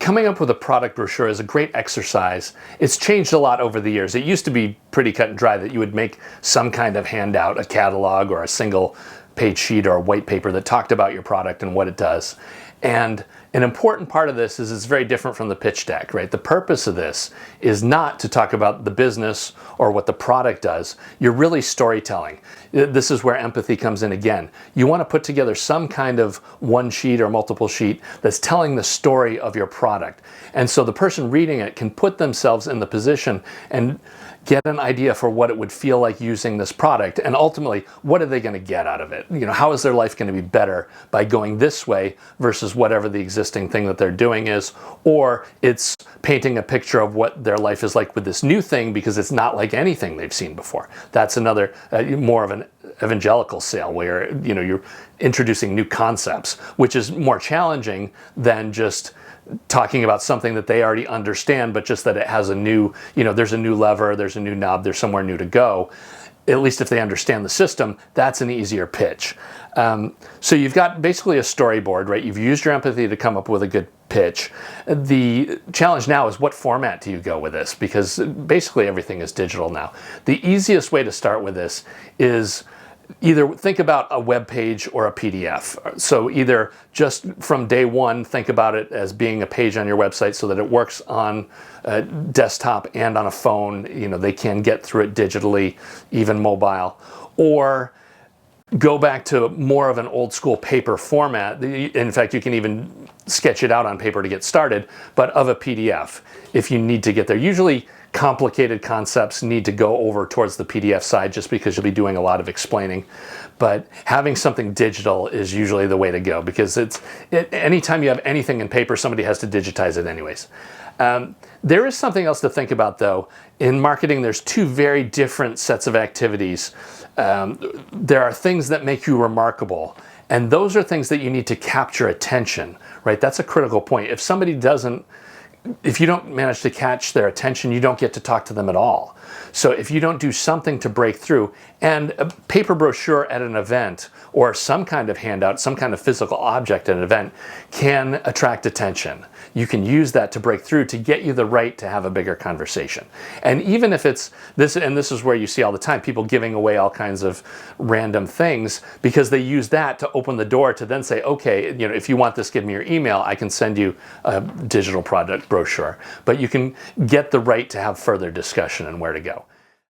coming up with a product brochure is a great exercise. It's changed a lot over the years. It used to be pretty cut and dry that you would make some kind of handout, a catalog or a single page sheet or a white paper that talked about your product and what it does. And an important part of this is it's very different from the pitch deck, right? The purpose of this is not to talk about the business or what the product does. You're really storytelling. This is where empathy comes in again. You want to put together some kind of one sheet or multiple sheet that's telling the story of your product. And so the person reading it can put themselves in the position and get an idea for what it would feel like using this product, and ultimately, what are they going to get out of it? You know, how is their life going to be better by going this way versus whatever the existing thing that they're doing is, or it's painting a picture of what their life is like with this new thing because it's not like anything they've seen before. That's another more of an evangelical sale where, you know, you're introducing new concepts, which is more challenging than just talking about something that they already understand, but just that it has a new, you know, there's a new lever, there's a new knob, there's somewhere new to go. At least if they understand the system, that's an easier pitch. So you've got basically a storyboard, right? You've used your empathy to come up with a good pitch. The challenge now is what format do you go with this? Because basically everything is digital now. The easiest way to start with this is either think about a web page or a PDF. So either just from day one, think about it as being a page on your website so that it works on a desktop and on a phone. You know, they can get through it digitally, even mobile. Or go back to more of an old school paper format. In fact, you can even sketch it out on paper to get started, but of a PDF if you need to get there. Usually complicated concepts need to go over towards the PDF side just because you'll be doing a lot of explaining. But having something digital is usually the way to go, because anytime you have anything in paper, somebody has to digitize it anyways. There is something else to think about though. In marketing, there's two very different sets of activities. There are things that make you remarkable, and those are things that you need to capture attention, right? That's a critical point. If you don't manage to catch their attention, you don't get to talk to them at all. So if you don't do something to break through, and a paper brochure at an event or some kind of handout, some kind of physical object at an event can attract attention. You can use that to break through to get you the right to have a bigger conversation. And even if it's this, and this is where you see all the time, people giving away all kinds of random things because they use that to open the door to then say, okay, you know, if you want this, give me your email, I can send you a digital product brochure. But you can get the right to have further discussion and where to go.